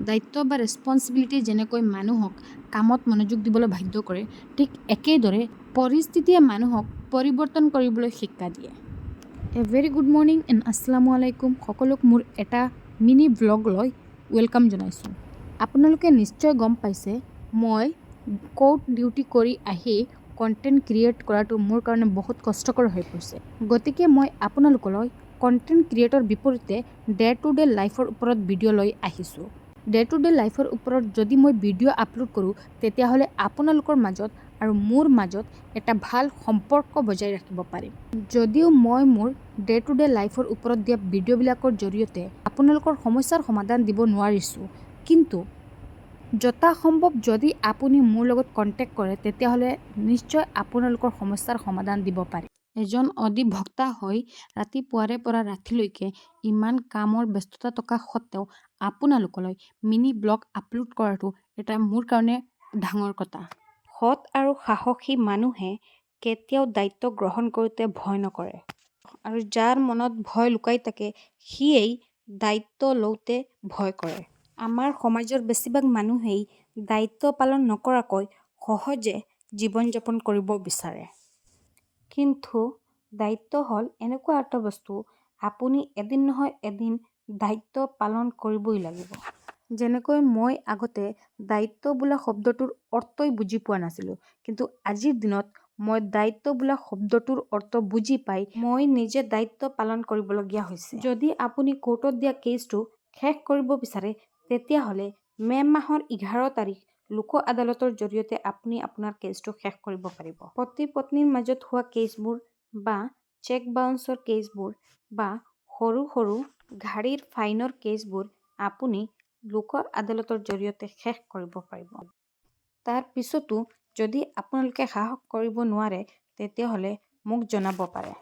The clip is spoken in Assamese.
দায়িত্ব বা ৰেছপনচিবিলিটি যেনেকৈ মানুহক কামত মনোযোগ দিবলৈ বাধ্য কৰে, ঠিক একেদৰে পৰিস্থিতিয়ে মানুহক পৰিৱৰ্তন কৰিবলৈ শিক্ষা দিয়ে। ভেৰি গুড মৰ্ণিং এণ্ড আসসালামু আলাইকুম। সকলোক মোৰ এটা মিনি ব্লগলৈ ৱেলকাম জনাইছোঁ। আপোনালোকে নিশ্চয় গম পাইছে, মই কোৰ্ট ডিউটি কৰি আহি কণ্টেণ্ট ক্ৰিয়েট কৰাটো মোৰ কাৰণে বহুত কষ্টকৰ হৈ পৰিছে। গতিকে মই আপোনালোকলৈ কণ্টেণ্ট ক্ৰিয়েটৰ বিপৰীতে ডে টু ডে লাইফৰ ওপৰত ভিডিঅ' লৈ আহিছোঁ। ডে টু ডে লাইফৰ ওপৰত যদি মই ভিডিঅ' আপলোড কৰোঁ, তেতিয়াহ'লে আপোনালোকৰ মাজত আৰু মোৰ মাজত এটা ভাল সম্পৰ্ক বজাই ৰাখিব পাৰিম। যদিও মই মোৰ ডে টু ডে লাইফৰ ওপৰত দিয়া ভিডিঅ'বিলাকৰ জৰিয়তে আপোনালোকৰ সমস্যাৰ সমাধান দিব নোৱাৰিছোঁ, কিন্তু যথাসম্ভৱ যদি আপুনি মোৰ লগত কণ্টেক্ট কৰে, তেতিয়াহ'লে নিশ্চয় আপোনালোকৰ সমস্যাৰ সমাধান দিব পাৰিম। এজন অধিবক্তা হৈ ৰাতিপুৱাৰে পৰা ৰাতিলৈকে ইমান কামৰ ব্যস্ততা থকা সত্ত্বেও আপোনালোকলৈ মিনি ব্লগ আপলোড কৰাটো এটা মোৰ কাৰণে ডাঙৰ কথা। সৎ আৰু সাহসী মানুহে কেতিয়াও দায়িত্ব গ্ৰহণ কৰোঁতে ভয় নকৰে, আৰু যাৰ মনত ভয় লুকাই থাকে সিয়েই দায়িত্ব লওঁতে ভয় কৰে। আমাৰ সমাজৰ বেছিভাগ মানুহেই দায়িত্ব পালন নকৰাকৈ সহজে জীৱন যাপন কৰিব বিচাৰে। কিন্তু দায়িত্ব হ'ল এনেকুৱা এটা বস্তু, আপুনি এদিন নহয় এদিন দায়িত্ব পালন কৰিবই লাগিব। যেনেকৈ মই আগতে দায়িত্ব বোলা শব্দটোৰ অৰ্থই বুজি পোৱা নাছিলোঁ, কিন্তু আজিৰ দিনত মই দায়িত্ব বোলা শব্দটোৰ অৰ্থ বুজি পাই মই নিজে দায়িত্ব পালন কৰিবলগীয়া হৈছে। যদি আপুনি কোৰ্টত দিয়া কেছটো শেষ কৰিব বিচাৰে, তেতিয়াহ'লে মে' মাহৰ 11 তাৰিখ লোক আদালতৰ জৰিয়তে আপুনি আপোনাৰ কেছটো শেষ কৰিব পাৰিব। পতি পত্নীৰ মাজত হোৱা কেছবোৰ বা চেক বাউন্সৰ কেছবোৰ বা সৰু সৰু গাড়ীৰ ফাইনৰ কেছবোৰ আপুনি লোক আদালতৰ জৰিয়তে শেষ কৰিব পাৰিব। তাৰ পিছতো যদি আপোনালোকে সাহস কৰিব নোৱাৰে, তেতিয়াহ'লে মোক জনাব পাৰে।